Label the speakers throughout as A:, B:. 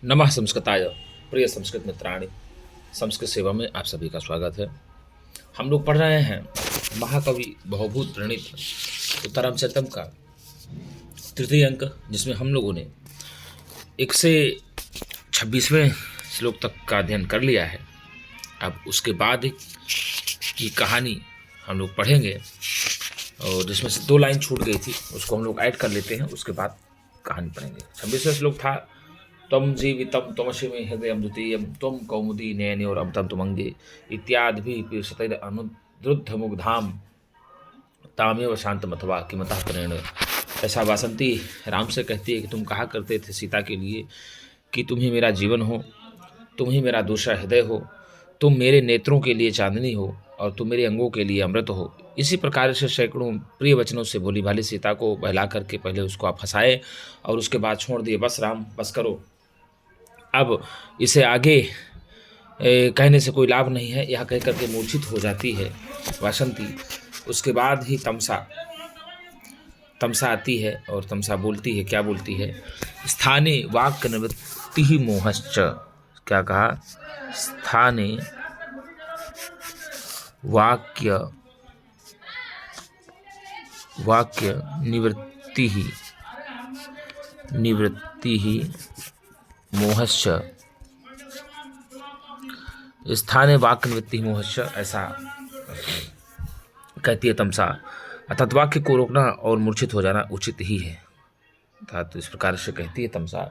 A: नमः संस्कृताय। प्रिय संस्कृत मित्राणि, संस्कृत सेवा में आप सभी का स्वागत है। हम लोग पढ़ रहे हैं महाकवि भवभूत प्रणीत उत्तरामचरितम का तृतीय अंक, जिसमें हम लोगों ने 1 से 26वें श्लोक तक का अध्ययन कर लिया है। अब उसके बाद की कहानी हम लोग पढ़ेंगे, और जिसमें से 2 लाइन छूट गई थी उसको हम लोग ऐड कर लेते हैं, उसके बाद कहानी पढ़ेंगे। 26वां श्लोक था त्वं जीवितं त्वमसि मे हृदयं द्वितीयं त्वं कौमुदी नयनयोरमृतं त्वमंगे इत्यादि पीयूषतैः अनुद्रुद्धमुग्धां तामेव शांतमथवा किमतः प्रेण। ऐसा वासंती राम से कहती है कि तुम कहा करते थे सीता के लिए कि तुम ही मेरा जीवन हो, तुम ही मेरा दूसरा हृदय हो, तुम मेरे नेत्रों के लिए चांदनी हो और तुम मेरे अंगों के लिए अमृत हो। इसी प्रकार से सैकड़ों प्रिय वचनों से भोली भाली सीता को बहला करके पहले उसको आप फंसाए और उसके बाद छोड़ दिए। बस राम, बस करो, अब इसे आगे कहने से कोई लाभ नहीं है, यह कह करके मूर्छित हो जाती है वासंती। उसके बाद ही तमसा आती है और तमसा बोलती है, क्या बोलती है? स्थाने वाक्य निवृत्ति ही मोहश्च। क्या कहा? स्थाने वाक्य निवृत्ति ही मोहश्च। स्थाने वाक्य निवृत्ति मोहश्च, ऐसा कहती है तमसा। अर्थात वाक्य को रोकना और मूर्छित हो जाना उचित ही है। अर्थात इस प्रकार से कहती है तमसा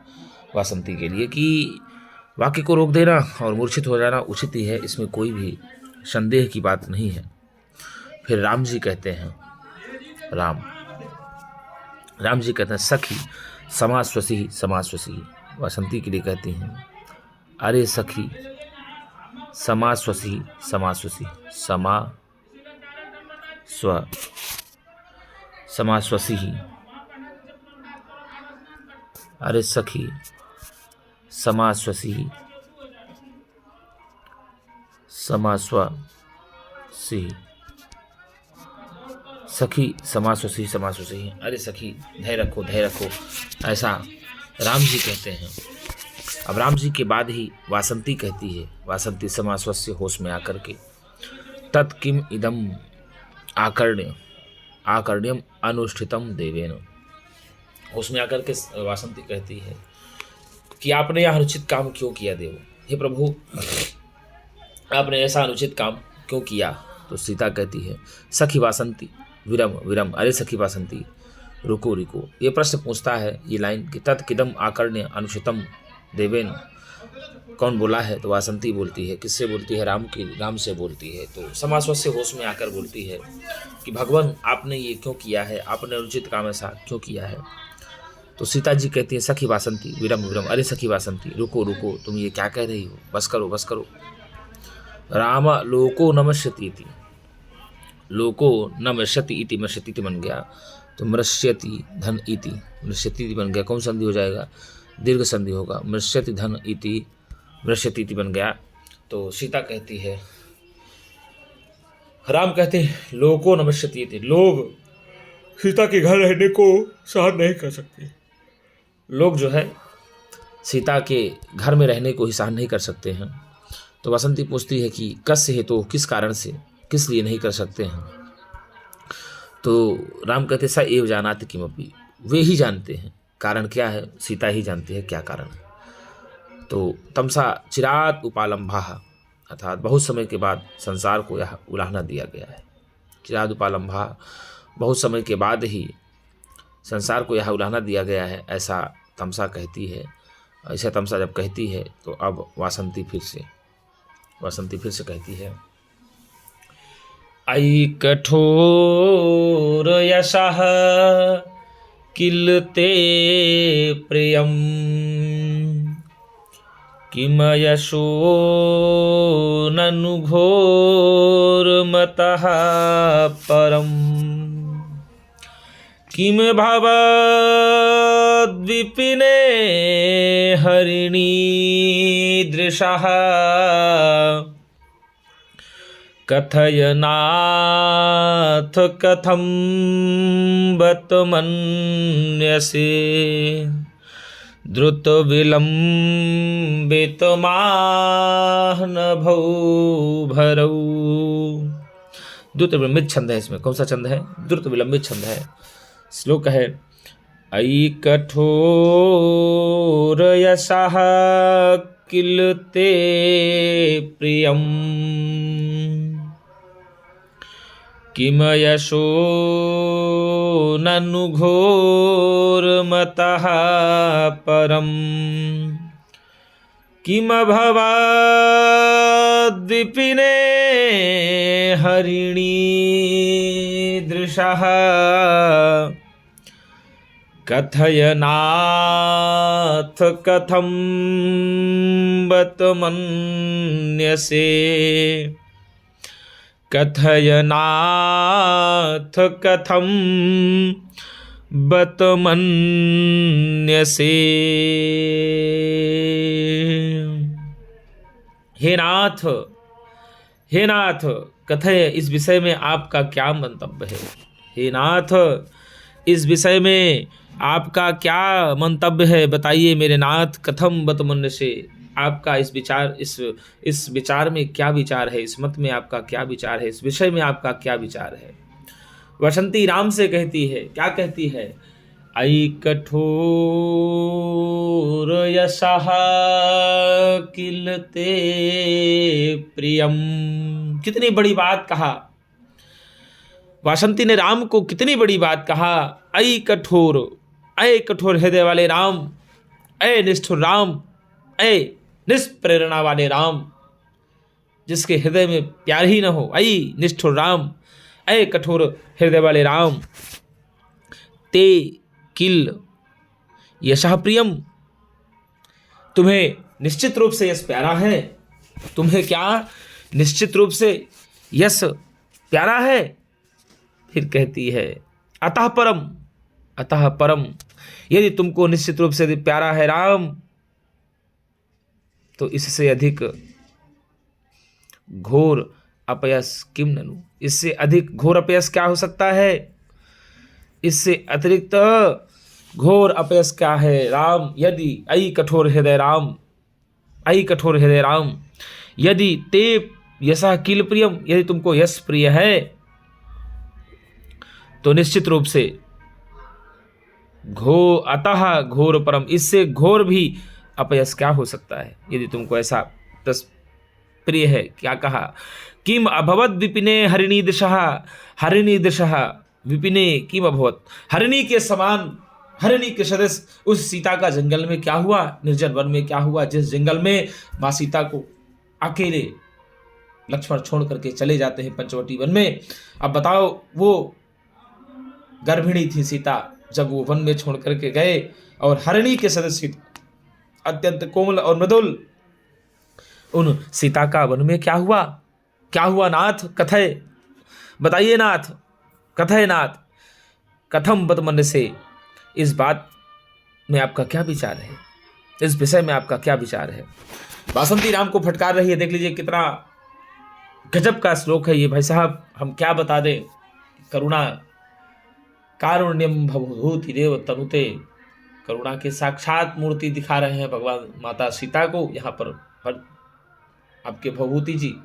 A: वासंती के लिए कि वाक्य को रोक देना और मूर्छित हो जाना उचित ही है, इसमें कोई भी संदेह की बात नहीं है। फिर राम जी कहते हैं, राम जी कहते हैं सखी समास्वसी। वासंती के लिए कहती हैं, अरे सखी समास्वसी समास्वसी। अरे सखी समास्वसी। सखी समास्वसी। अरे सखी धैर्य रखो, ऐसा राम जी कहते हैं। अब राम जी के बाद ही वासंती कहती है, वासंती समास्वस्य होश में आकर के, तत्किम इदम आकर्ण्यम अनुष्ठितम देवेन। होश में आकर के वासंती कहती है कि आपने यह अनुचित काम क्यों किया देव? हे प्रभु, आपने ऐसा अनुचित काम क्यों किया? तो सीता कहती है, सखी वासंती विरम। अरे सखी वासंती, रुको। ये प्रश्न पूछता है, ये लाइन कि तत्किदम आकर्ण्य अनुचितम देवेन, कौन बोला है? तो वासंती बोलती है। किससे बोलती है? राम से बोलती है। तो समास्वत से होश में आकर बोलती है कि भगवान, आपने ये क्यों किया है? आपने अनुचित काम ऐसा क्यों किया है? तो सीता जी कहती है, सखी वासंती विरम। अरे सखी वासंती, रुको, तुम ये क्या कह रही हो? बस करो। राम लोको नमश्यति इति मृष्यति बन गया, तो मृष्यति धन इति बन गया। कौन संधि हो जाएगा? दीर्घ संधि होगा। मृष्यति धन इति मृष्यति बन गया। तो सीता कहती है, राम कहते हैं लोको नमश्यति इति, लोग सीता के घर रहने को सहन नहीं कर सकते। लोग जो है सीता के घर में रहने को ही सहन नहीं कर सकते हैं। तो वासंती पूछती है कि कस्य हेतु, किस कारण से, किस लिए नहीं कर सकते हैं? तो राम कहते स एव जानाति किमपि, वे ही जानते हैं कारण क्या है, सीता ही जानती है क्या कारण है। तो तमसा चिरात उपालंभा, अर्थात बहुत समय के बाद संसार को यह उलाहना दिया गया है। चिरात उपालंभा, बहुत समय के बाद ही संसार को यह उलाहना दिया गया है, ऐसा तमसा कहती है। ऐसा तमसा जब कहती है तो अब वासंती फिर से कहती है, आई कठोर यशः किल ते प्रियम किम यशो ननु घोरमतः परम किम भवद्विपिने हरिणी दृशः कथयनाथ कथम बत मन्यसे द्रुत विलंबित माहनभौ भरौ। द्रुत विलंबित छंद है इसमें। कौन सा छंद है? द्रुत विलंबित छंद है। श्लोक है अयि कठोर यशः किल ते प्रियम् किम यशो ननु घोरमतः परम् किम भवाद्विपिने हरिणी दृशः कथयनाथ कथं बत मन्यसे कथयनाथ कथं बत मन्यसे। हे नाथ, हे नाथ, कथय इस विषय में आपका क्या मंतव्य है? हे नाथ, इस विषय में आपका क्या मंतव्य है? बताइए मेरे नाथ। कथम बत मन्यसे, आपका इस विचार में क्या विचार है? इस मत में आपका क्या विचार है? इस विषय में आपका क्या विचार है? वासंती राम से कहती है, क्या कहती है? अयि कठोर यशः किल ते प्रियम। कितनी बड़ी बात कहा वासंती ने राम को, कितनी बड़ी बात कहा। अयि कठोर, अय कठोर हृदय वाले राम, अय निष्ठुर राम, अय निष्प्रेरणा वाले राम, जिसके हृदय में प्यार ही न हो। अयि निष्ठुर राम, अय कठोर हृदय वाले राम, ते किल यशः प्रियम, तुम्हें निश्चित रूप से यश प्यारा है। तुम्हें क्या निश्चित रूप से यश प्यारा है? फिर कहती है अतः परम, अतः परम, यदि तुमको निश्चित रूप से प्यारा है राम, तो इससे अधिक घोर अपयस किम ननु, इससे अधिक घोर अपयस क्या हो सकता है? इससे अतिरिक्त घोर अपयस क्या है राम? यदि अयि कठोर हृदय राम, अयि कठोर हृदय राम, यदि ते यशः किल प्रियम, यदि तुमको यश प्रिय है, तो निश्चित रूप से अतः घोर परम, इससे घोर भी अपयस क्या हो सकता है? यदि तुमको ऐसा प्रिय है। क्या कहा? किम अभवत विपिने हरिणी दिशः, हरिणी दिशः विपिने किम अभवत, हरिणी के समान, हरिणी के सदस्य उस सीता का जंगल में क्या हुआ? निर्जन वन में क्या हुआ? जिस जंगल में माँ सीता को अकेले लक्ष्मण छोड़ करके चले जाते हैं पंचवटी वन में। अब बताओ, वो गर्भिणी थी सीता जब वो वन में छोड़ करके गए, और हरिणी के सदस्य अत्यंत कोमल और मृदुल, उन सीता का वन में क्या हुआ? क्या हुआ नाथ? कथय, बताइए नाथ, कथय नाथ, कथम बत मन्यसे, इस बात में आपका क्या विचार है? इस विषय में आपका क्या विचार है? वासंती राम को फटकार रही है। देख लीजिए कितना गजब का श्लोक है ये। भाई साहब, हम क्या बता दें। करुणा कारुण्यम भवभूतिरेव तनुते, करुणा के साक्षात मूर्ति दिखा रहे हैं भगवान माता सीता को यहाँ पर आपके भवभूति जी।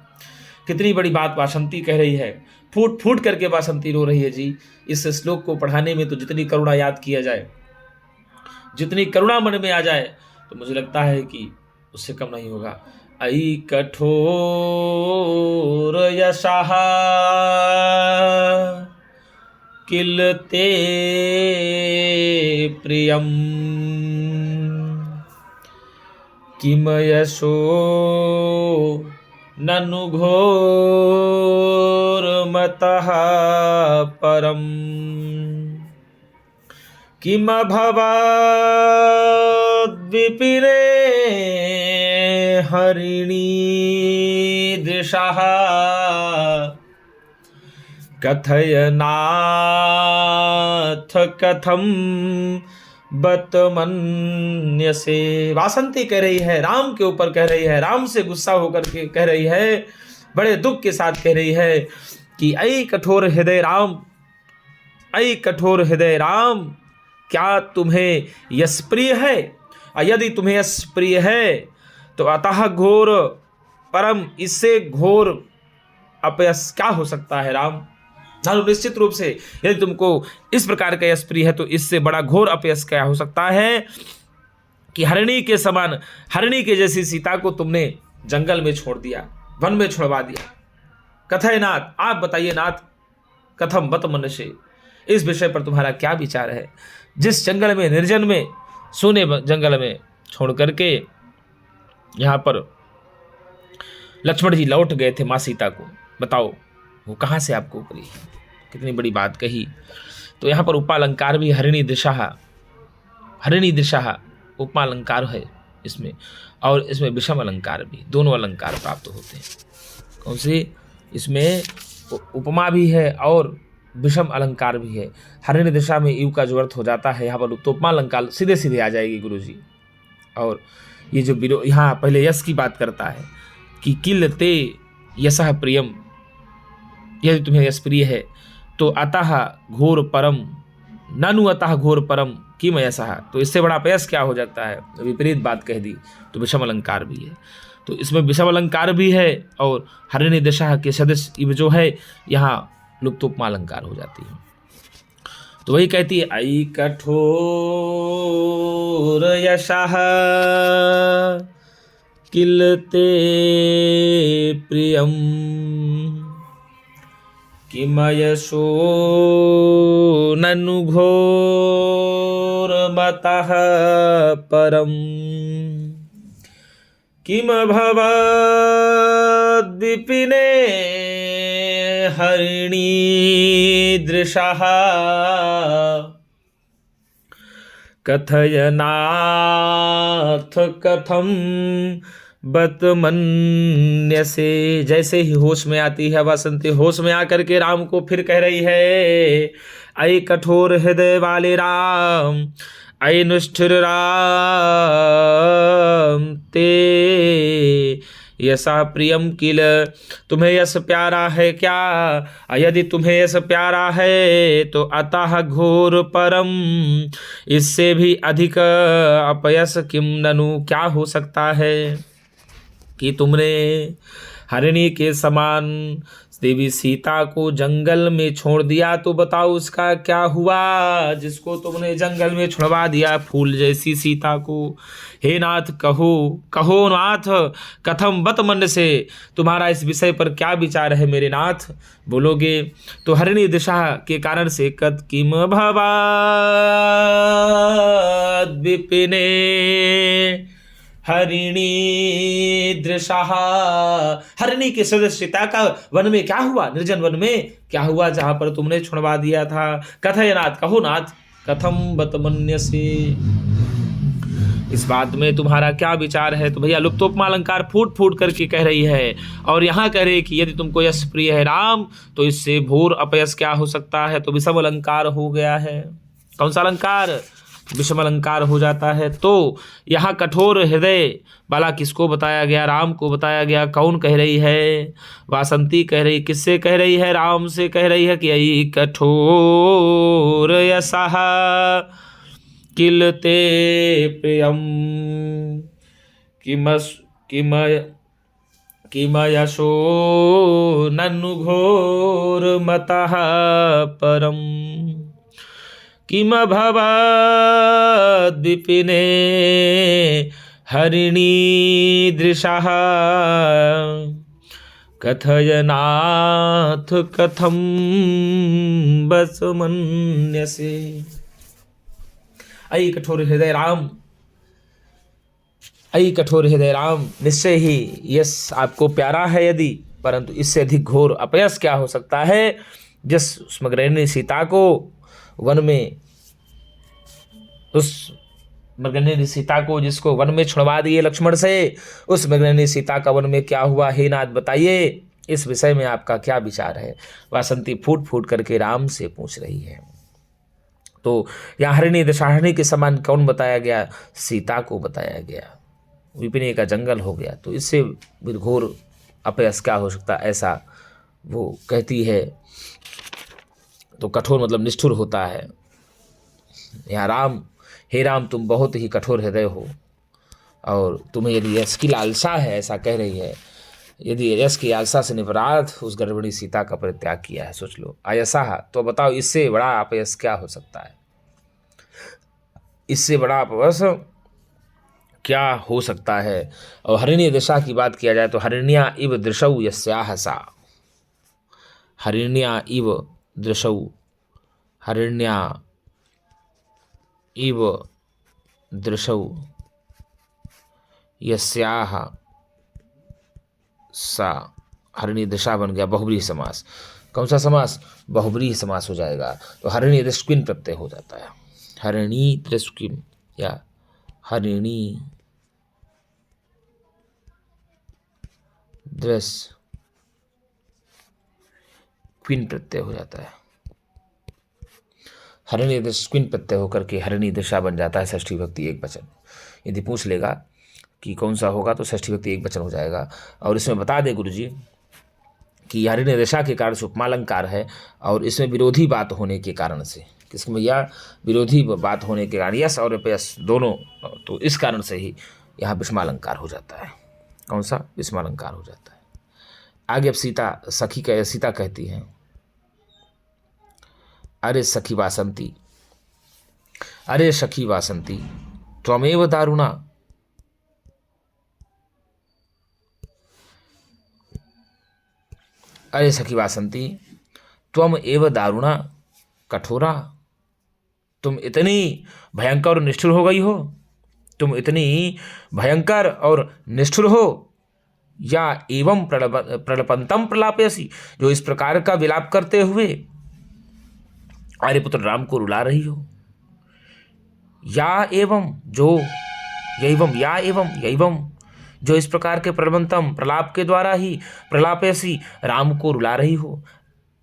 A: कितनी बड़ी बात वासंती कह रही है, फूट फूट करके वासंती रो रही है जी। इस श्लोक को पढ़ाने में तो जितनी करुणा याद किया जाए, जितनी करुणा मन में आ जाए, तो मुझे लगता है कि उससे कम नहीं होगा। अयि कठोर यशः किल ते प्रियम किम यशो ननु घोरमतः परम किम भवाद्विपिने हरिणी दृशः कथयनाथ कथम बत मन्यसे। वासंती कह रही है, राम के ऊपर कह रही है, राम से गुस्सा होकर के कह रही है, बड़े दुख के साथ कह रही है कि अयि कठोर हृदय राम, अयि कठोर हृदय राम, क्या तुम्हें यश प्रिय है? यदि तुम्हें यश प्रिय है तो अतः घोर परम, इससे घोर अपयस क्या हो सकता है राम। निश्चित रूप से यदि तुमको इस प्रकार का यश प्रिय है तो इससे बड़ा घोर अपयस क्या हो सकता है कि हरिणी के समान, हरिणी के जैसी सीता को तुमने जंगल में छोड़ दिया, वन में छोड़वा दिया। कथय नाथ, आप बताइए नाथ, कथम बत मनुष्य, इस विषय पर तुम्हारा क्या विचार है। जिस जंगल में, निर्जन में, सोने जंगल में छोड़ करके यहाँ पर लक्ष्मण जी लौट गए थे माँ सीता को, बताओ वो कहाँ से आपको उपरी, कितनी बड़ी बात कही। तो यहाँ पर उपालंकार भी हरिणी दृशा उपमा अलंकार है इसमें, और इसमें विषम अलंकार भी, दोनों अलंकार प्राप्त होते हैं। कौन से? इसमें उपमा भी है और विषम अलंकार भी है। हरिणी दिशा में यू का जो अर्थ हो जाता है यहाँ पर, तो उपमा अलंकार सीधे सीधे आ जाएगी गुरु जी। और ये जो यहाँ पहले यश की बात करता है कि किल ते यशः प्रियम, यदि तुम्हें यश प्रिय है तो अतः घोर परम, ननु अतः घोर परम किम यशः, तो इससे बड़ा अपयश क्या हो जाता है। विपरीत बात कह दी तो विषम अलंकार भी है। तो इसमें विषम अलंकार भी है और हरिणी दशा के सदस्य जो है यहाँ लुप्तोपमा अलंकार हो जाती है। तो वही कहती है आई कठोर यशः किलते प्रियम किमयशो ननु घोर मतः परम किम भवद्विपिने हरिणी दृशः कथयनाथ कथम बत मन्यसे। जैसे ही होश में आती है वासंती, होश में आकर के राम को फिर कह रही है ऐ कठोर हृदय वाले राम, ऐ निष्ठुर राम, ते यशा प्रियम किल, तुम्हें यश प्यारा है क्या। यदि तुम्हें यश प्यारा है तो अतः घोर परम, इससे भी अधिक अपयश किम ननु क्या हो सकता है कि तुमने हरिणी के समान देवी सीता को जंगल में छोड़ दिया। तो बताओ उसका क्या हुआ जिसको तुमने जंगल में छुड़वा दिया, फूल जैसी सीता को। हे नाथ कहो, कहो नाथ, कथम बत मन से, तुम्हारा इस विषय पर क्या विचार है मेरे नाथ, बोलोगे। तो हरिणी दिशा के कारण से कद किम भवाद विपिने हरिणी दृशा, हरिणी के सदस्यता का वन में क्या हुआ, निर्जन वन में क्या हुआ जहां पर तुमने छुड़वा दिया था। कथय नाथ, कहो नाथ, कथम बत मन्यसे, इस बात में तुम्हारा क्या विचार है। तो भैया लुप्तोपमा अलंकार फूट फूट करके कह रही है और यहाँ कह रही कि यदि तुमको यश प्रिय है राम तो इससे घोर अपयश क्या हो सकता है। तो विषम अलंकार हो गया है। कौन सा अलंकार? विषम अलंकार हो जाता है। तो यहाँ कठोर हृदय वाला किसको बताया गया? राम को बताया गया। कौन कह रही है? वासंती कह रही। किससे कह रही है? राम से कह रही है कि यही कठोर यशः किलते प्रियम किमयशो ननु घोर मतः परम किम भवद्विपिने हरिणी दृशः कथयनाथ कथम बस मन्यसे। ऐ कठोर हृदय राम, ऐ कठोर हृदय राम, निश्चय ही यश आपको प्यारा है यदि, परंतु इससे अधिक घोर अपयश क्या हो सकता है। जिस मृगनयनी सीता को वन में, उस मृगनयनी सीता को जिसको वन में छुड़वा दिए लक्ष्मण से, उस मृगनयनी सीता का वन में क्या हुआ, हे नाथ बताइए, इस विषय में आपका क्या विचार है। वासंती फूट फूट करके राम से पूछ रही है। तो यहाँ हरिणी दशाहरिणी के समान कौन बताया गया? सीता को बताया गया। विपिने का जंगल हो गया, तो इससे घोर अपयश क्या हो सकता, ऐसा वो कहती है। तो कठोर मतलब निष्ठुर होता है। यहाँ राम, हे राम तुम बहुत ही कठोर हृदय हो, और तुम्हें यदि यश की लालसा है, ऐसा कह रही है, यदि यश की लालसा से निपराध उस गर्भिणी सीता का परित्याग किया है, सोच लो अयशः, तो बताओ इससे बड़ा अपयश क्या हो सकता है, इससे बड़ा अपयश क्या हो सकता है। और हरिणी दशा की बात किया जाए तो हरिण्या इव दृशौ यस्याह सा, हरिण्या इव दृशौ, हरिण्या इव दृशौ यस्याह सा, हरिणी दशा बन गया बहुब्रीहि समास। कौन सा समास? बहुब्रीहि समास हो जाएगा। तो हरिणी दृष्क्विन प्रत्यय हो जाता है, हरिणी दृष्क्विन या हरिणी दृष्क्विन प्रत्यय हो जाता है, हरिणी दृष्क्विन प्रत्यय होकर के हरिणी दशा बन जाता है षष्ठी विभक्ति एक वचन। यदि पूछ लेगा कि कौन सा होगा तो षष्ठी विभक्ति एक वचन हो जाएगा। और इसमें बता दें गुरुजी कि हरिणी दशा के कारण से उपमालंकार है, और इसमें विरोधी बात होने के कारण से, किसमें भैया? विरोधी बात होने के कारण, यश और अपयश दोनों, तो इस कारण से ही यहाँ विषमालंकार हो जाता है। कौन सा? विषमालंकार हो जाता है। आगे अब सीता कहती हैं, अरे सखी वासंती, अरे सखी वासंती त्वमेव दारुणा, अरे सखी वासंती त्वम एव दारुणा कठोरा, तुम इतनी भयंकर और निष्ठुर हो गई हो, तुम इतनी भयंकर और निष्ठुर हो, या एवं प्रलपंतम प्रलापयसी, जो इस प्रकार का विलाप करते हुए आर्यपुत्र राम को रुला रही हो, या एवं जो यैवं जो इस प्रकार के प्रलपंतम प्रलाप के द्वारा ही प्रलापयसी राम को रुला रही हो।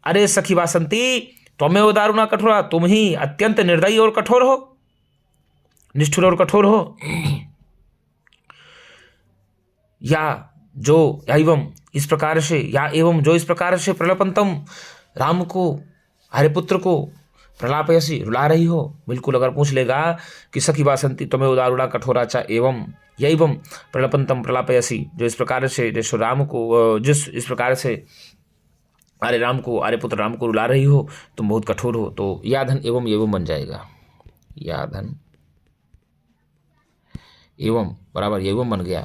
A: अरे सखी वासंती त्वमेव दारुणा कठोरा, तुम ही अत्यंत निर्दयी और कठोर हो, निष्ठुर और कठोर हो। या एवं इस प्रकार से, या एवं जो इस प्रकार से प्रलपंतम राम को, हरिपुत्र को प्रलापयसी रुला रही हो। बिल्कुल अगर पूछ लेगा कि सखी वासंती तुम्हें दारुणा कठोरा चा एवं यैवं प्रलपंतम प्रलापयसी, जो इस प्रकार से जैसे राम को, जिस इस प्रकार से आर्यपुत्र राम को रुला रही हो, तुम बहुत कठोर हो, तो याधन एवं बन जाएगा, याधन एवं बराबर एवं बन गया,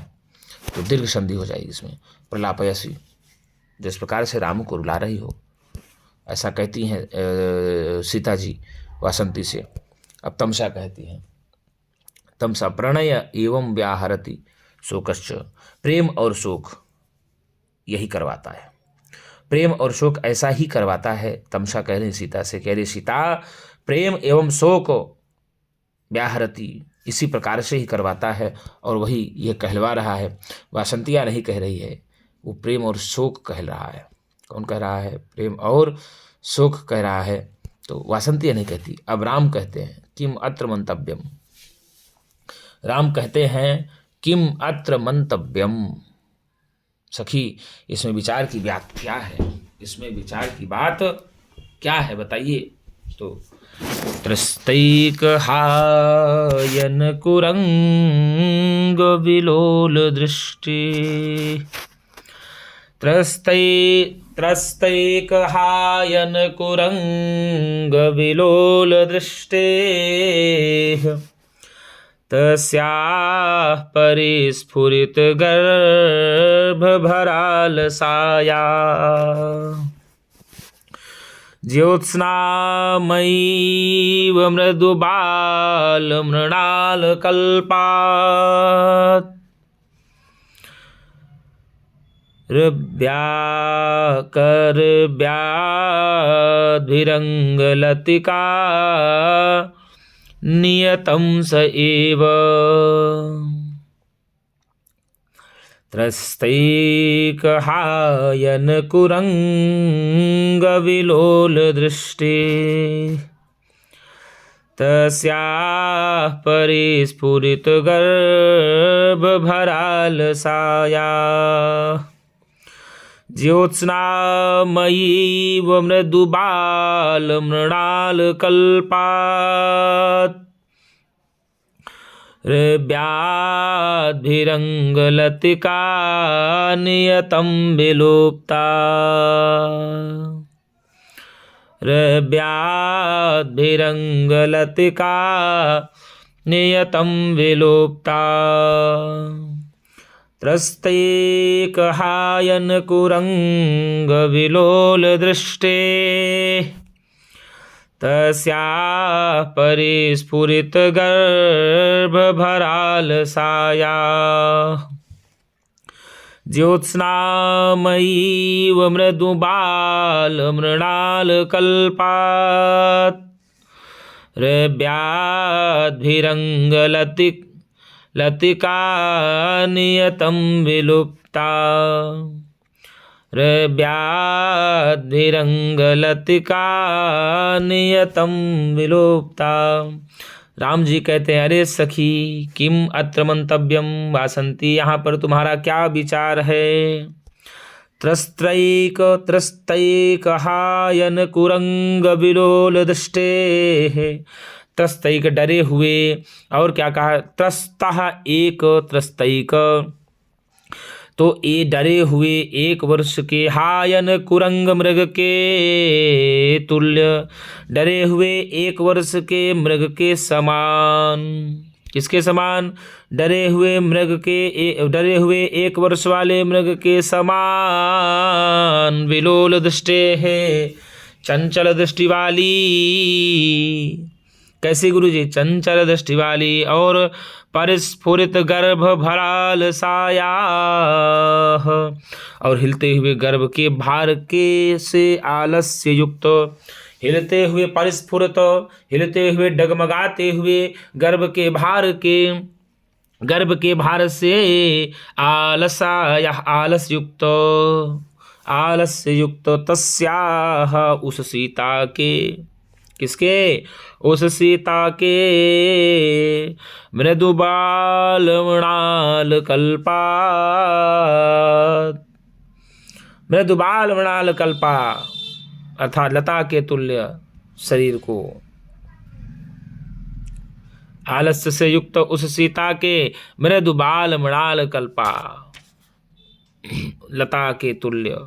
A: तो दीर्घ संधि हो जाएगी इसमें, प्रलापयसी जिस प्रकार से राम को रुला रही हो, ऐसा कहती हैं सीता जी वासंती से। अब तमसा कहती हैं, तमसा प्रणय एवं व्याहरति शोकश्च, प्रेम और शोक यही करवाता है, प्रेम और शोक ऐसा ही करवाता है। तमसा कह रही सीता से, कह रही सीता प्रेम एवं शोक व्याहरति इसी प्रकार से ही करवाता है, और वही ये कहलवा रहा है। वासंतिया नहीं कह रही है, वो प्रेम और शोक कह रहा है। कौन कह रहा है? प्रेम और शोक कह रहा है, तो वासंतिया नहीं कहती। अब राम कहते हैं किम अत्र मंतव्यम, राम कहते हैं किम अत्र मंतव्यम, सखी इसमें विचार की बात क्या है, इसमें विचार की बात क्या है बताइए। तो त्रस्तैकहायन कुरंग विलोल दृष्टि, त्रस्तैकहायन कुरंग विलोल दृष्टेः, तस्याः परिस्फुरित गर्भभरालसाया, ज्योत्स्नामयीव मृदुबाल मृणालकल्पात्, ऋभ्याकर्भ्याद्भिरङ्गलतिका नियतं स एव, त्रस्तैकहायन कुरंग विलोल दृष्टि, तस्याः परिस्फुरित गर्भभरालसाया, ज्योत्स्नामयीव मृदुबाल मृणालकल्पात्, रव्याद्भिरङ्गलतिका नियतं विलुप्ता रव्याद्भिरङ्गलतिका नियतं विलुप्ता त्रस्तैकहायनकुरङ्गविलोलदृष्टे तस्याः परिस्फुरितगर्भभरालसायाः ज्योत्स्नामयीव मृदुबालमृणालकल्पात् रव्याद्भिरङ्गलतिका नियतं विलुप्ता रव्याद्भिरङ्गलतिका नियतं विलुप्ता। राम जी कहते हैं, अरे सखी किम अत्र मंतव्यम वासंती, यहाँ पर तुम्हारा क्या विचार है। त्रस्तैक हायन कुरंग विलोल दृष्टे, त्रस्तैक डरे हुए, और क्या कहा, त्रस्तः एक, त्रस्तैक तो ये डरे हुए 1 वर्ष के, हायन कुरंग मृग के तुल्य, डरे हुए 1 वर्ष के मृग के समान। किसके समान? डरे हुए मृग के, डरे हुए 1 वर्ष वाले मृग के समान। विलोल दृष्टे है, चंचल दृष्टि वाली। कैसी गुरुजी? चंचल दृष्टि वाली। और परिस्फुरित गर्भ भराल साया, और हिलते हुए गर्भ के भार के से आलस्य युक्त, हिलते हुए परिस्फुरित, हिलते हुए डगमगाते हुए गर्भ के भार से आलसाया, आलस्य युक्त तस्याह, उस सीता के, किसके? उस सीता के मृदुबाल मृणाल कल्पात्, मृदुबाल मृणाल कल्पा अर्थात लता के तुल्य शरीर को, आलस्य से युक्त उस सीता के मृदुबाल मृणाल कल्पा, लता के तुल्य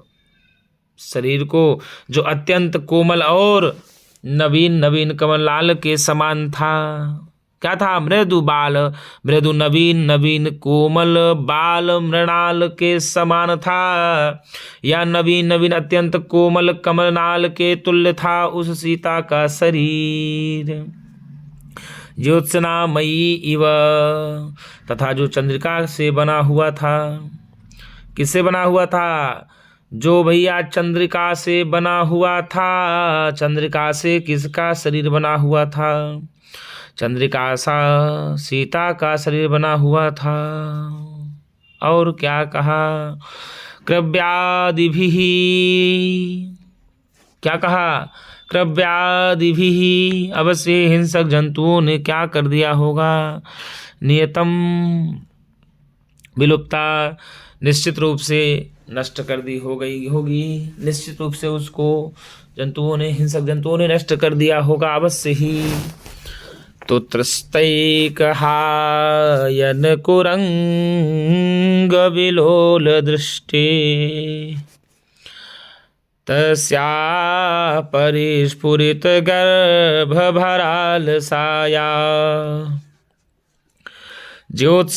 A: शरीर को, जो अत्यंत कोमल और नवीन कमलाल के समान था। क्या था? मृदु बाल, मृदु नवीन कोमल बाल मृणाल के समान था, या नवीन अत्यंत कोमल कमलनाल के तुल्य था उस सीता का शरीर। ज्योत्सनामयी इव, तथा जो चंद्रिका से बना हुआ था। किससे बना हुआ था? जो भैया चंद्रिका से बना हुआ था। चंद्रिका से किसका शरीर बना हुआ था? चंद्रिका सा सीता का शरीर बना हुआ था। और क्या कहा? क्रव्यादिभिः, क्या कहा? क्रव्यादिभिः, अवश्य हिंसक जंतुओं ने क्या कर दिया होगा? नियतम विलुप्ता, निश्चित रूप से नष्ट कर दी हो गई होगी। निश्चित रूप से उसको जंतुओं ने, हिंसक जंतुओं ने नष्ट कर दिया होगा अवश्य ही। तो त्रस्तैक हायन कुरंग विलोल दृष्टि तस्या परिस्फुरित गर्भ भराल साया ज्योत्स्नामयीव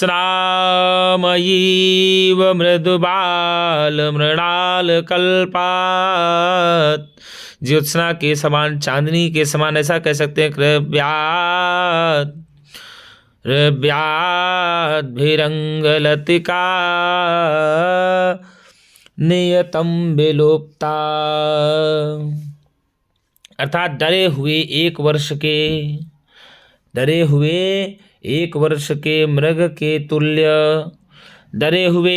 A: मृदुबाल मृणाल कल्पात्, ज्योत्स्ना के समान, चांदनी के समान, ऐसा कह सकते हैं। रव्याद्भिरंगलतिका नियतम विलुप्ता, अर्थात डरे हुए 1 वर्ष के, डरे हुए 1 वर्ष के मृग के तुल्य, डरे हुए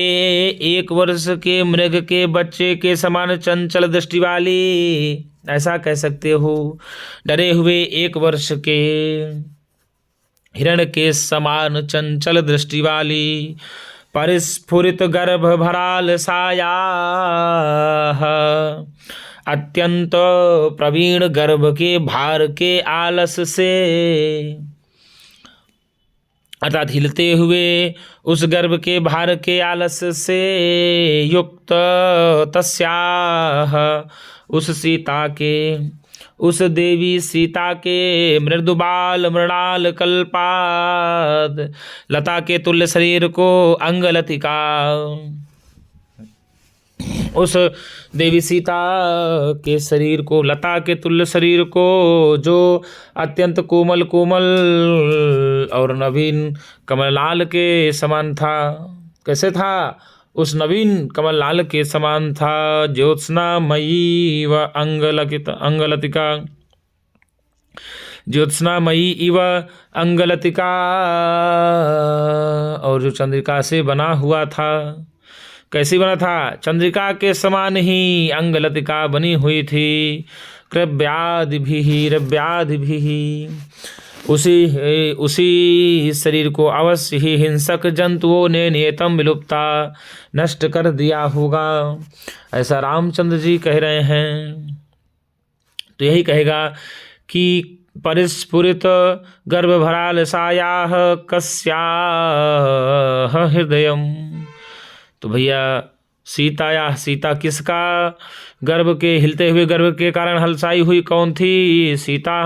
A: 1 वर्ष के मृग के बच्चे के समान चंचल दृष्टि वाली, ऐसा कह सकते हो। डरे हुए 1 वर्ष के हिरण के समान चंचल दृष्टि वाली, परिस्फुरित गर्भ भराल साया, अत्यंत प्रवीण गर्भ के भार के आलस से, अर्थात हिलते हुए उस गर्भ के भार के आलस्य से युक्त तस्याह उस सीता के, उस देवी सीता के मृदुबाल मृणाल कल्पाद लता के तुल्य शरीर को अंगलतिका, उस देवी सीता के शरीर को, लता के तुल्य शरीर को, जो अत्यंत कोमल कोमल और नवीन कमललाल के समान था। कैसे था? उस नवीन कमललाल के समान था। ज्योत्स्नामयी व अंगलतिका, ज्योत्स्नामयी इव अंगलतिका, और जो चंद्रिका से बना हुआ था। कैसी बना था? चंद्रिका के समान ही अंगलतिका बनी हुई थी। कृव्यादिभिः उसी शरीर को अवश्य ही हिंसक जंतुओं ने नियतम विलुप्ता नष्ट कर दिया होगा। ऐसा रामचंद्र जी कह रहे हैं। तो यही कहेगा कि परिस्फुरित गर्भभरालसायाः कस्याः हृदयम्। तो भैया सीता किसका गर्भ के, हिलते हुए गर्भ के कारण हलसाई हुई कौन थी? सीता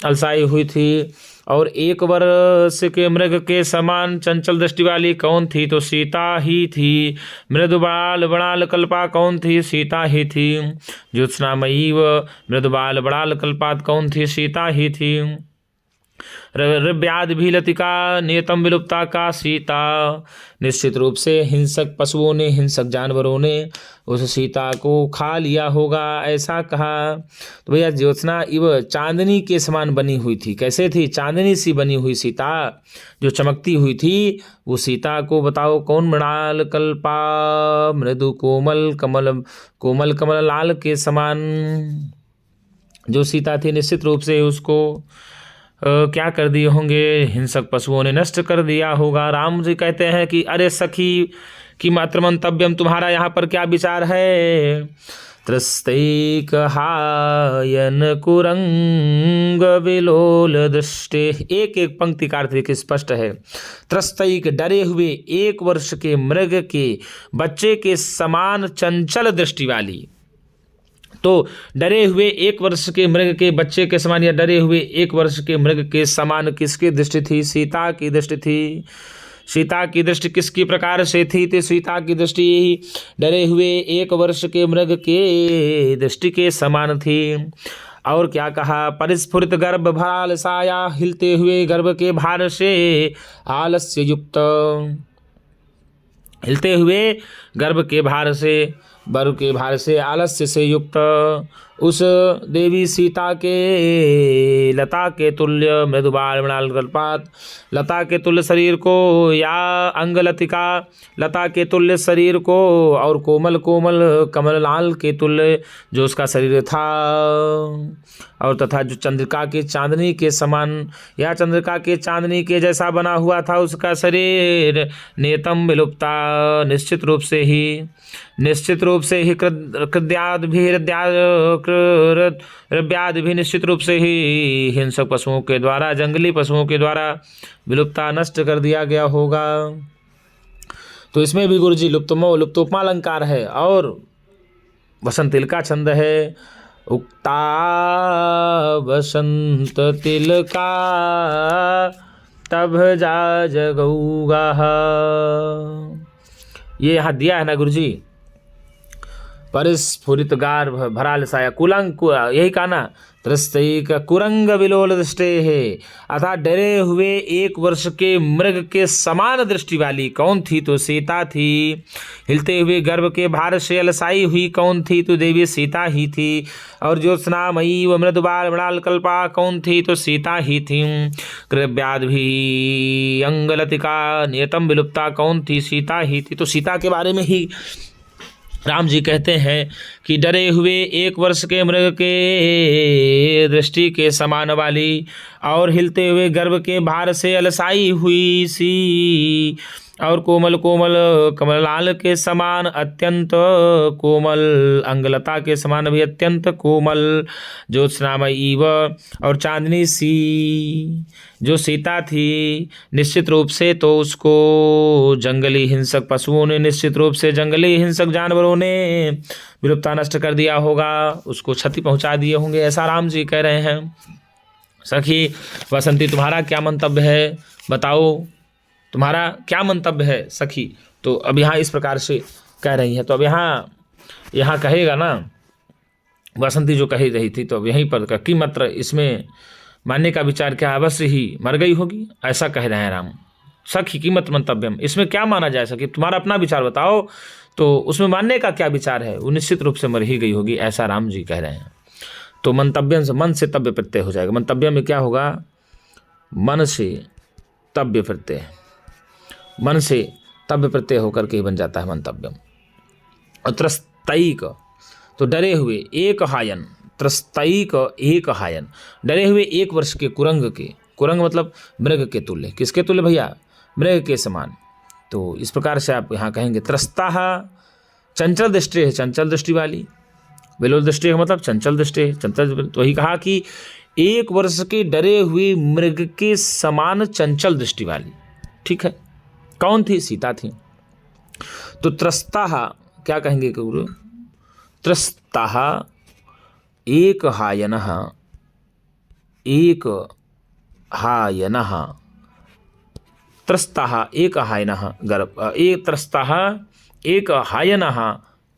A: हलसाई हुई थी। और 1 वर्ष के मृग के समान चंचल दृष्टि वाली कौन थी? तो सीता ही थी। मृदुबाल बड़ाल कल्पा कौन थी? सीता ही थी। ज्योत्स्नामयी व मृदुबाल बड़ाल कल्पात कौन थी? सीता ही थी। रव्यादि लतिका नियतम विलुप्ता का सीता। निश्चित रूप से हिंसक पशुओं ने, हिंसक जानवरों ने उस सीता को खा लिया होगा, ऐसा कहा। तो भैया ज्योत्सना इव चांदनी के समान बनी हुई थी। कैसे थी? चांदनी सी बनी हुई सीता जो चमकती हुई थी, वो सीता को बताओ कौन? मृणाल कल्पा, मृदु कोमल कमल लाल के समान जो सीता थी, निश्चित रूप से उसको क्या कर दिए होंगे? हिंसक पशुओं ने नष्ट कर दिया होगा। राम जी कहते हैं कि अरे सखी कि मात्र मंतव्यम, तुम्हारा यहाँ पर क्या विचार है? त्रस्तैक हायन कुरंग विलोल दृष्टि। एक एक पंक्ति का अर्थ स्पष्ट है। त्रस्तैक डरे हुए 1 वर्ष के मृग के बच्चे के समान चंचल दृष्टि वाली। तो डरे हुए 1 वर्ष के मृग के बच्चे के समान, या डरे हुए 1 वर्ष के मृग के समान किसकी दृष्टि थी? सीता की दृष्टि थी। सीता की दृष्टि किसकी प्रकार से थी? तो सीता की दृष्टि डरे हुए 1 वर्ष के मृग के दृष्टि के समान थी। और क्या कहा? परिस्फुरित गर्भ भरालसाया, हिलते हुए गर्भ के भार से आलस्य युक्त, हिलते हुए गर्भ के भार से आलस्य से युक्त उस देवी सीता के लता के तुल्य मृदुबाल मृणाल कल्पात, लता के तुल्य शरीर को, या अंगलतिका लता के तुल्य शरीर को, और कोमल कोमल कमललाल के तुल्य जो उसका शरीर था, और तथा जो चंद्रिका के चांदनी के समान या चंद्रिका के चांदनी के जैसा बना हुआ था उसका शरीर, नियतम विलुप्ता, निश्चित रूप से ही कृद्याद भी निश्चित रूप से ही हिंसक पशुओं के द्वारा, जंगली पशुओं के द्वारा विलुप्ता नष्ट कर दिया गया होगा। तो इसमें भी गुरु जी लुप्तोपमा अलंकार है और वसंत तिल का छंद है। उक्ता वसंत तिल का तब जा जगऊगा। ये यहाँ दिया है ना गुरु जी। परिस्फुरित गार भराल साया कुलंग, यही कहा ना, त्रस्तैक कुरंग विलोल दृष्टे है, अर्थात डरे हुए 1 वर्ष के मृग के समान दृष्टि वाली कौन थी? तो सीता थी। हिलते हुए गर्भ के भार से अलसाई हुई कौन थी? तो देवी सीता ही थी। और ज्योत्स्नामयी व मृदुबाल मृणाल कल्पा कौन थी? तो सीता ही थी। कृव्याद भी अंगलतिका नियतम विलुप्ता कौन थी? सीता ही थी। तो सीता के बारे में ही राम जी कहते हैं कि डरे हुए 1 वर्ष के मृग के दृष्टि के समान वाली और हिलते हुए गर्भ के भार से अलसाई हुई सी और कोमल कोमल कमलाल के समान अत्यंत कोमल, अंगलता के समान भी अत्यंत कोमल, ज्योत्सनामयी व, और चांदनी सी जो सीता थी, निश्चित रूप से तो उसको जंगली हिंसक पशुओं ने, निश्चित रूप से जंगली हिंसक जानवरों ने विलुप्ता नष्ट कर दिया होगा, उसको क्षति पहुंचा दिए होंगे, ऐसा राम जी कह रहे हैं। सखी बसंती तुम्हारा क्या मंतव्य है, बताओ तुम्हारा क्या मंतव्य है सखी। तो अब यहाँ इस प्रकार से कह रही है। तो अब यहाँ कहेगा ना, बसंती जो कही रही थी, तो अब यहीं पर कि मात्र इसमें मानने का विचार क्या, अवश्य ही मर गई होगी, ऐसा कह रहे हैं राम। सखी कीमत मंतव्यम, इसमें क्या माना जाए सखी, तुम्हारा अपना विचार बताओ, तो उसमें मानने का क्या विचार है, वो निश्चित रूप से मर ही गई होगी, ऐसा राम जी कह रहे हैं। तो मंतव्य से मन से तव्य प्रत्यय हो जाएगा। मंतव्य में क्या होगा, मन से तव्य प्रत्यय, मन से तव्य प्रत्यय होकर के ही बन जाता है मंतव्यम। और त्रस्तैक, तो डरे हुए, एक हायन, त्रस्तैक एक हायन, डरे हुए 1 वर्ष के कुरंग के, कुरंग मतलब मृग के तुल्य, किसके तुल्य भैया, मृग के समान। तो इस प्रकार से आप यहाँ कहेंगे त्रस्ता, चंचल दृष्टि है, चंचल दृष्टि वाली, विलोल दृष्टि का मतलब चंचल दृष्टि है, चंचल। तो वही कहा कि 1 वर्ष के डरे हुए मृग के समान चंचल दृष्टि वाली, ठीक है। कौन थी, सीता थी। तो त्रस्ता क्या कहेंगे गुरु, त्रस्ता एक हायन, एक हायन, त्रस्ता एक हायन गर्भ, एक त्रस्ता एक हायन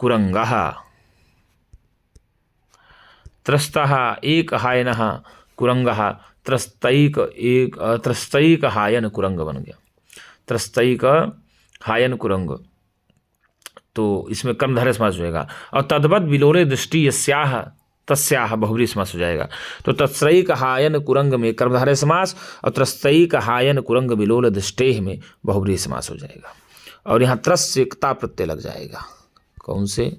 A: कुरंगः, त्रस्तः एक हायनः कुरंगः, त्रस्तैक हायन कुरंग बन गया, त्रस्तैक हायन कुरंग। तो इसमें कर्मधारय समास हो जाएगा। और तद्वत विलोरे दृष्टि यस्याह तस्याह बहुब्रीहि समास हो जाएगा। तो तत्सैक हायन कुरंग में कर्मधारय समास, और त्रस्तैक हायन कुरंग विलोल दृष्टेह में बहुब्रीहि समास हो जाएगा। और यहाँ त्रस से क्ता प्रत्यय लग जाएगा। कौन से,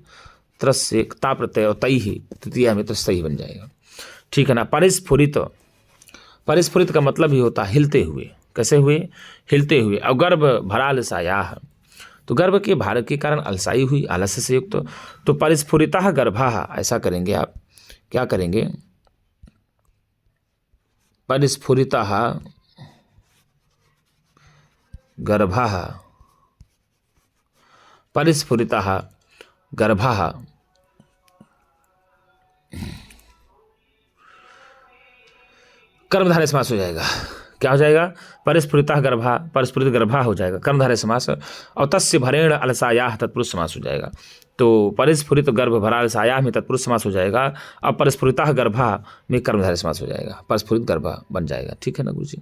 A: त्रस से क्ता प्रत्यय, और तई ही तृतीया में त्रस्तई बन जाएगा, ठीक है ना। परिस्फुरित, परिस्फुरित का मतलब ही होता है हिलते हुए, कैसे हुए, हिलते हुए। और गर्भ भरा अलसायाह, तो गर्भ के भार के कारण अलसाई हुई, आलस्य से युक्त। तो परिस्फुरिता गर्भा, ऐसा करेंगे आप, क्या करेंगे, परिस्फुरिता गर्भा, परिस्फुरिता गर्भा, कर्मधारय समास हो जाएगा। क्या हो जाएगा, परिस्फुरिता गर्भा, परिस्फुरित गर्भा हो जाएगा, कर्मधारय समास। और तस्य भरेण अलसायाह तत्पुरुष समास हो जाएगा। तो परिस्फुरित गर्भ भरा अलसायाह में तत्पुरुष समास हो जाएगा। अब परिस्फुरिता गर्भा में कर्मधारय समास हो जाएगा, परिस्फुरित गर्भा बन जाएगा, ठीक है ना गुरु जी।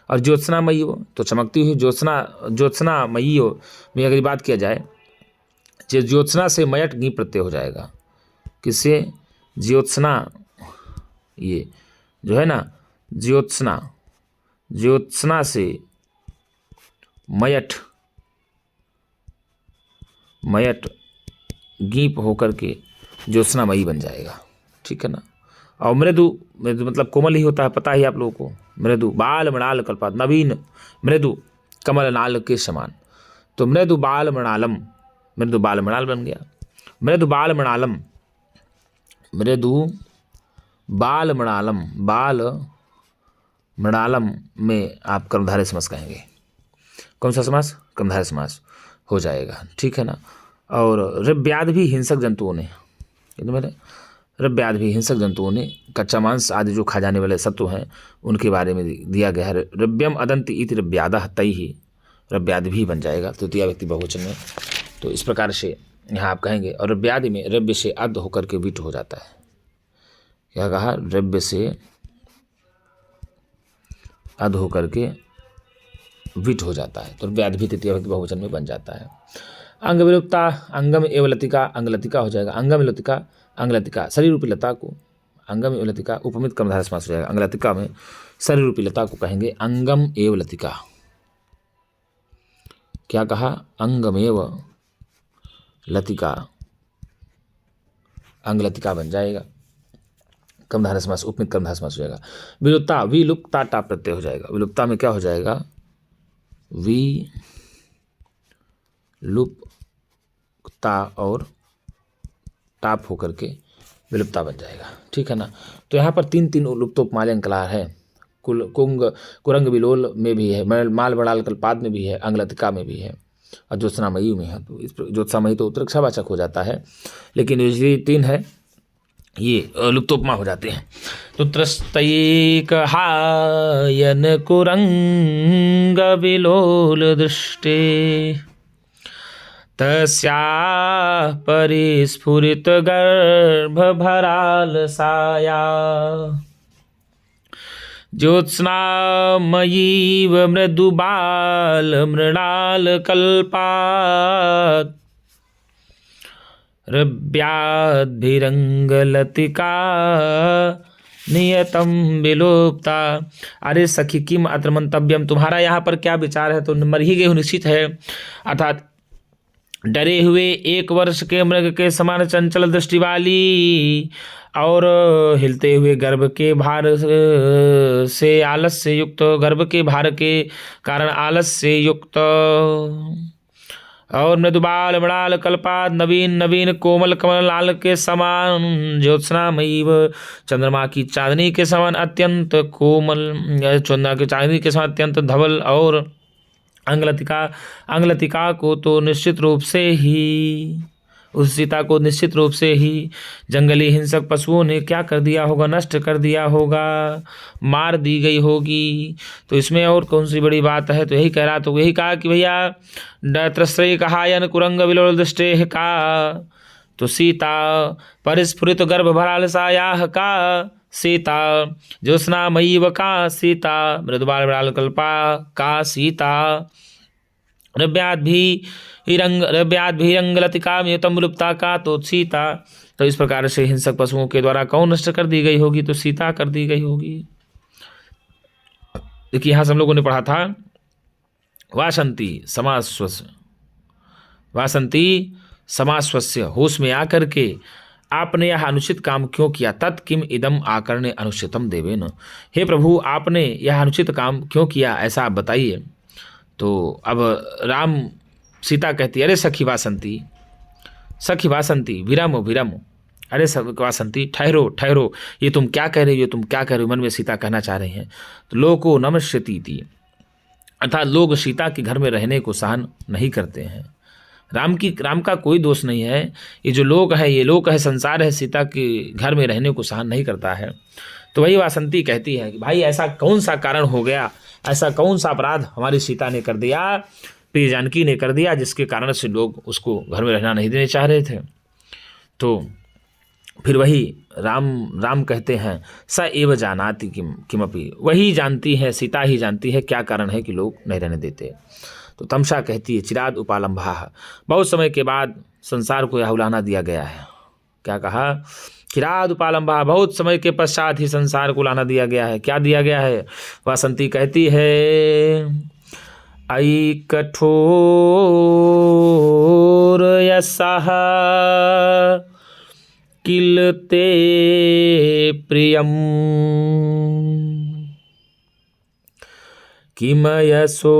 A: और ज्योत्सनामयी हो, तो चमकती हुई ज्योत्सनामयी हो में अगर बात किया जाए, ज्योत्सना से मयट गी प्रत्यय हो जाएगा। किससे, ज्योत्सना, ये जो है ना ज्योत्सना, ज्योत्सना से मयट, मयट गीप होकर के ज्योत्सनामयी बन जाएगा, ठीक है ना। और मृदु, मृदु मतलब कोमल ही होता है, पता ही आप लोगों को। मृदु बाल मृणाल कल्पात, नवीन मृदु कमल नाल के समान। तो मृदु बाल मृणालम, मृदु बाल मृणाल बन गया। मृदु बाल मृणालम, मृदु बाल मृणालम, बाल मृणालम में आप कर्मधारय समास कहेंगे। कौन सा समास, कर्मधारय समास हो जाएगा, ठीक है ना। और रव्याद भी हिंसक जंतुओं ने, रव्याद भी हिंसक जंतुओं ने, कच्चा मांस आदि जो खा जाने वाले सत्व हैं उनके बारे में दिया गया है। रव्यम अदंति इति रव्यादः तई ही, रव्याद भी बन जाएगा तृतीया व्यक्ति बहुवचन में। तो इस प्रकार से यहाँ आप कहेंगे। और रव्यादि में रव्य से अद होकर के विट हो जाता है। क्या कहा, रव्य से अध होकर के विट हो जाता है, तो व्याध भी तृतीय व्यक्ति बहुवचन में बन जाता है। अंग विलुप्ता, अंगम एवं लतिका, अंगलतिका हो जाएगा। अंगम लतिका, अंगलतिका, शरीर रूपी लता को अंगम एवं लतिका उपमित कर्मधारय समास हो जाएगा। अंगलतिका में शरीर रूपी लता को कहेंगे अंगम एवं लतिका। क्या कहा, अंगमेव लतिका, अंगलतिका बन जाएगा, कर्मधारय समास, उपमित कर्मधारय समास हो जाएगा। विलुप्ता, विलुप्ता टा प्रत्यय हो जाएगा। विलुप्ता में क्या हो जाएगा, लुप्ता और टाप होकर के विलुप्ता बन जाएगा, ठीक है ना। तो यहाँ पर 3 लुप्तोपमालय अलंकार है। कुरंग विलोल में भी है, माल बड़ाल कल्पाद में भी है, अंगलतिका में भी है और ज्योत्सनामयी में है। तो इस ज्योत्सनामयी तो उत्तरक्षावाचक हो जाता है, लेकिन ये 3 है ये लुप्तोपमा हो जाते हैं। तो त्रस्तैकहायन कुरंग विलोल दृष्टे तस्याः परिस्फुरित गर्भ भरालसाया ज्योत्स्नामयीव मृदुबाल मृणाल कल्पात् रव्याद्भिरंगलतिका नियतम विलोप्ता। अरे सखी किम अत्र मंतव्यम, तुम्हारा यहाँ पर क्या विचार है। तो मर ही गए निश्चित है, अर्थात डरे हुए 1 वर्ष के मृग के समान चंचल दृष्टि वाली और हिलते हुए गर्भ के भार से आलस से युक्त, गर्भ के भार के कारण आलस से युक्त और मृदुबाल मृणाल कल्पाद नवीन नवीन कोमल कमल लाल के समान ज्योत्सनामयी चंद्रमा की चांदनी के समान अत्यंत कोमल, चंद्रमा की चांदनी के समान अत्यंत धवल और अंगलतिका को तो निश्चित रूप से ही, उस सीता को निश्चित रूप से ही जंगली हिंसक पशुओं ने क्या कर दिया होगा, नष्ट कर दिया होगा, मार दी गई होगी। तो इसमें और कौन सी बड़ी बात है। तो यही कह रहा, तो यही कहा कि भैया त्रस्त्रय कहायन कुरंग विलोल दृष्टे का, तो सीता परिस्फुरित गर्भ भरालसायाः का सीता ज्योत्स्नामयीव का सीता मृदुबाल मृणाल कल्पा का सीता रव्याद्भिरंगलतिका नियतम लुप्ता का तो सीता। तो इस प्रकार से हिंसक पशुओं के द्वारा कौन नष्ट कर दी गई होगी, तो सीता कर दी गई होगी। देखिए यहाँ से हम लोगों ने पढ़ा था वासंती समास्वस्य, होश में आकर के आपने यह अनुचित काम क्यों किया। तत् किम इदम आकर्ण्य अनुचितम देवेन, हे प्रभु आपने यह अनुचित काम क्यों किया, ऐसा आप बताइए। तो अब राम सीता कहती अरे सखी वासंती विरमो, अरे वासंती ठहरो, ये तुम क्या कह रही हो, मन में सीता कहना चाह रही हैं। तो लोको नमस्यति थी, अर्थात लोग सीता के घर में रहने को सहन नहीं करते हैं। राम का कोई दोष नहीं है, ये जो लोग है, ये लोक है, संसार है, सीता के घर में रहने को सहन नहीं करता है। तो वही वासंती कहती है कि भाई ऐसा कौन सा कारण हो गया, ऐसा कौन सा अपराध हमारी सीता ने कर दिया, प्रिय जानकी ने कर दिया, जिसके कारण से लोग उसको घर में रहना नहीं देने चाह रहे थे। तो फिर वही राम कहते हैं स एव जानाति किमपि, वही जानती है, सीता ही जानती है क्या कारण है कि लोग नहीं रहने देते। तो तमसा कहती है चिराद उपालंभा, बहुत समय के बाद संसार को यह उलाहना दिया गया है। क्या कहा, चिराद उपालंभा, बहुत समय के पश्चात ही संसार को उलाहना दिया गया है। क्या दिया गया है। वासंती कहती है अयि कठोर यसः किल ते प्रियम किमयसो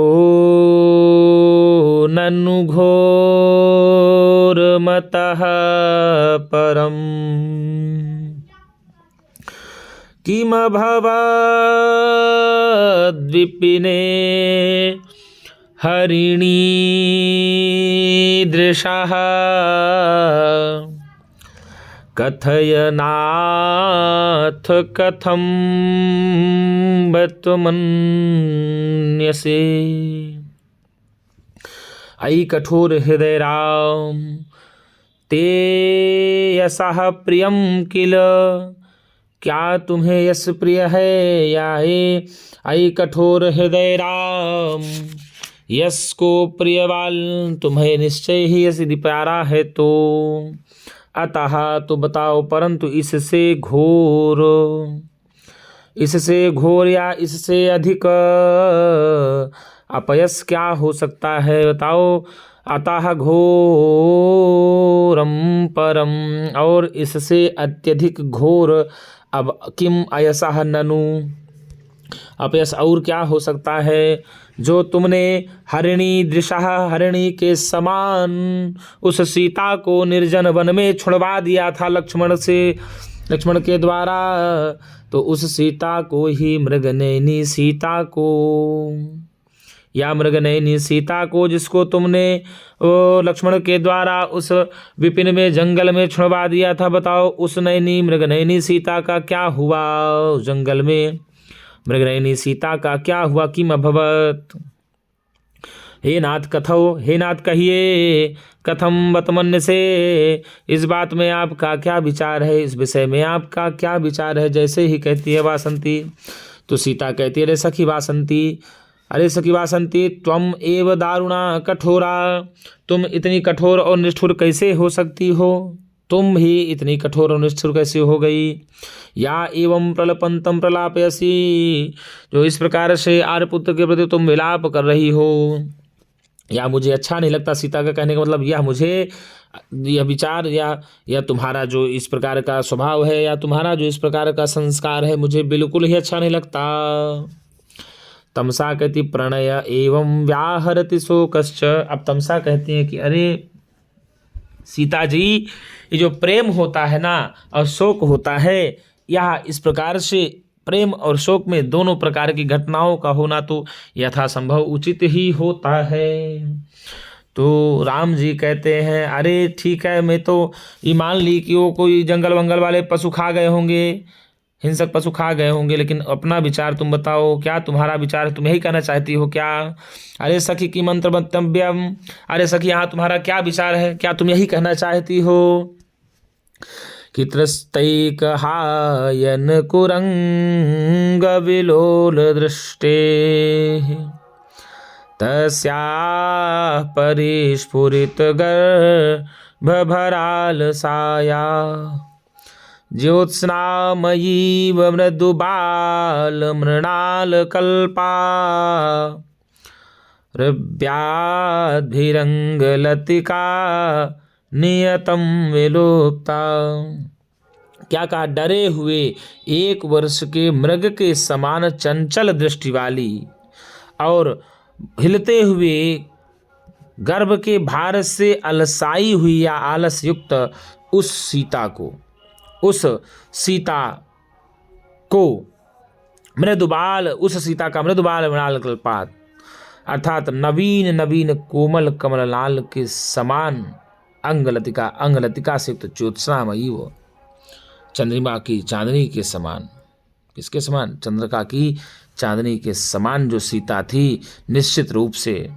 A: ननु घोरमतः परम किमभवद्विपिने हरिणी दृशः कथयनाथ कथम बतमन्यसे। अयि कठोर हृदय राम ते यशः प्रियम किल, क्या तुम्हें यश प्रिय है या हे। अयि कठोर हृदय राम, यश को प्रिय वाल तुम्हें निश्चय ही यश यदि प्यारा है तो। अतः तो बताओ, परंतु इससे घोर या इससे अधिक अपयश क्या हो सकता है, बताओ। अतः घोरम परम, और इससे अत्यधिक घोर अब किम अयसः ननु, अपयश और क्या हो सकता है। जो तुमने हरिणी दृशा हरिणी के समान उस सीता को निर्जन वन में छुड़वा दिया था लक्ष्मण के द्वारा, तो उस सीता को ही मृगनयनी सीता को, या मृगनयनी सीता को जिसको तुमने लक्ष्मण के द्वारा उस विपिन में जंगल में छुड़वा दिया था, बताओ उस नयनी मृगनयनी सीता का क्या हुआ? उस जंगल में मृगनयनी सीता का क्या हुआ? किम अभवत? हे नाथ कथो, हे नाथ कहिए, कथम बतमन्य से, इस बात में आपका क्या विचार है, इस विषय में आपका क्या विचार है? जैसे ही कहती है वासंती, तो सीता कहती है, अरे सखी वासंती, अरे सखी वासंती, त्वम एव दारुणा कठोरा, तुम इतनी कठोर और निष्ठुर कैसे हो सकती हो? तुम ही इतनी कठोर और निष्ठुर कैसे हो गई? या एवं प्रलपंतम प्रलापयसी, जो इस प्रकार से आर्यपुत्र के प्रति तुम विलाप कर रही हो, या मुझे अच्छा नहीं लगता। सीता का कहने का मतलब यह मुझे यह विचार या तुम्हारा जो इस प्रकार का स्वभाव है, या तुम्हारा जो इस प्रकार का संस्कार है, मुझे बिल्कुल ही अच्छा नहीं लगता। तमसा कहती प्रणय एवं व्याहरति शोकश्च, अब तमसा कहती है कि अरे सीता जी, ये जो प्रेम होता है ना और शोक होता है, यह इस प्रकार से प्रेम और शोक में दोनों प्रकार की घटनाओं का होना तो यथासंभव उचित ही होता है। तो राम जी कहते हैं, अरे ठीक है, मैं तो ये मान ली कि वो कोई जंगल वंगल वाले पशु खा गए होंगे, हिंसक पशु खा गए होंगे, लेकिन अपना विचार तुम बताओ, क्या तुम्हारा विचार है? तुम यही कहना चाहती हो क्या? अरे सखी की मंत्र मंतव्यम, अरे सखी यहाँ तुम्हारा क्या विचार है? क्या तुम यही कहना चाहती हो कि त्रस्तैकहायन कुरंग विलोल दृष्टे तस्याः परिस्फुरित गर्भभरालसाया ज्योत्स्नामयीव मृदुबाल मृणालकल्पा रव्याद्भिरंगलतिका नियतम विलुप्ता। क्या कहा? डरे हुए 1 वर्ष के मृग के समान चंचल दृष्टि वाली और हिलते हुए गर्भ के भार से अलसाई हुई या आलस युक्त उस सीता को मृदुबाल, उस सीता का मृदुबाल मृणाल कल्पात, अर्थात नवीन नवीन कोमल कमल लाल के समान अंगलतिका से युक्त ज्योत्स्नामयी, वो चंद्रिमा की चांदनी के समान, किसके समान? चंद्रिका की चांदनी के समान जो सीता थी, निश्चित रूप से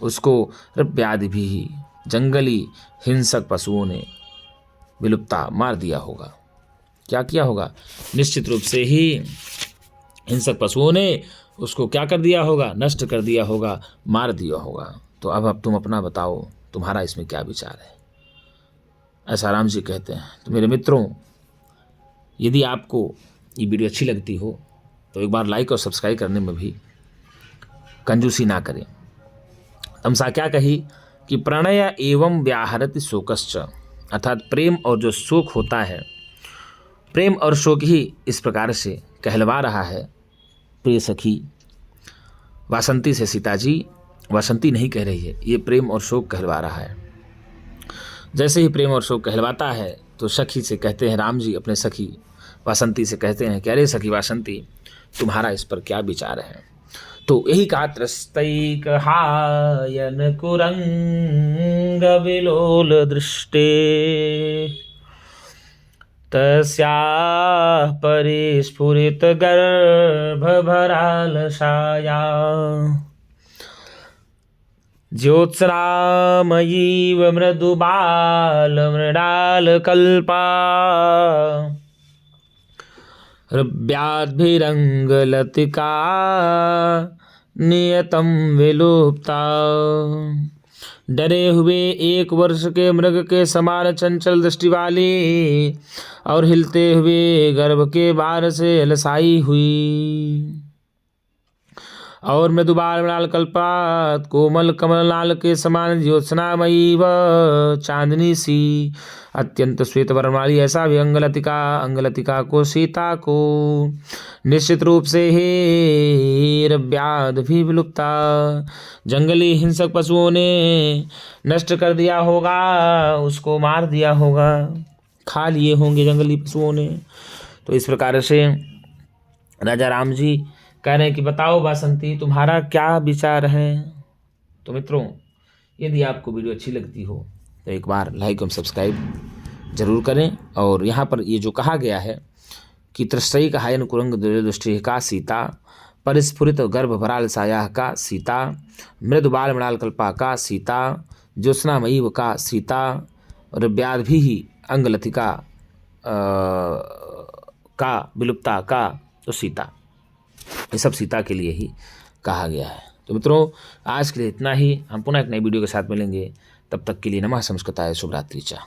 A: उसको रव्यादि भी जंगली हिंसक पशुओं ने विलुप्ता मार दिया होगा। क्या किया होगा? निश्चित रूप से ही हिंसक पशुओं ने उसको क्या कर दिया होगा? नष्ट कर दिया होगा, मार दिया होगा। तो अब तुम अपना बताओ, तुम्हारा इसमें क्या विचार है? ऐसा राम जी कहते हैं। तो मेरे मित्रों, यदि आपको ये वीडियो अच्छी लगती हो तो एक बार लाइक और सब्सक्राइब करने में भी कंजूसी ना करें। तमसा क्या कही कि प्रणय एवं व्याहरति शोकश्च, अर्थात प्रेम और जो शोक होता है, प्रेम और शोक ही इस प्रकार से कहलवा रहा है प्रिय सखी वासंती से। सीता जी वासंती नहीं कह रही है, ये प्रेम और शोक कहलवा रहा है। जैसे ही प्रेम और शोक कहलवाता है तो सखी से कहते हैं राम जी, अपने सखी वासंती से कहते हैं कि अरे सखी वासंती, तुम्हारा इस पर क्या विचार है? तो यही कहा, त्रस्तैकहायन कुरंग विलोल दृष्टे तस्याः परिस्फुरित गर्भभरालसाया ज्योत्स्नामयीव मृदुबाल मृणालकल्पा रव्याद्भिरंगलतिका नियतम विलुप्ता। डरे हुए 1 वर्ष के मृग के समान चंचल दृष्टि वाली और हिलते हुए गर्भ के बार से अलसाई हुई और मृदुबाल मृणाल कल्पात कोमल कमल लाल के समान ज्योत्सनामयी व चांदनी सी अत्यंत श्वेत वर्ण वाली ऐसा भी अंगलतिका को सीता को निश्चित रूप से हे रव्याद भी विलुप्ता जंगली हिंसक पशुओं ने नष्ट कर दिया होगा, उसको मार दिया होगा, खा लिए होंगे जंगली पशुओं ने। तो इस प्रकार से राजा राम जी कह रहे हैं कि बताओ बासंती तुम्हारा क्या विचार है। तो मित्रों, यदि आपको वीडियो अच्छी लगती हो तो एक बार लाइक और सब्सक्राइब जरूर करें। और यहाँ पर ये जो कहा गया है कि त्रस्तई कहायन कुरंग दृष्टि का सीता परिस्फुरित गर्भ भराल साया का सीता मृदुबाल मृणाल कल्पा का सीता ज्योत्सनामयी का सीता और व्याध भी ही अंगलतिका का विलुप्ता का तो सीता, ये सब सीता के लिए ही कहा गया है। तो मित्रों, आज के लिए इतना ही। हम पुनः एक नई वीडियो के साथ मिलेंगे, तब तक के लिए नमः संस्कृताय शुभ रात्रि चा।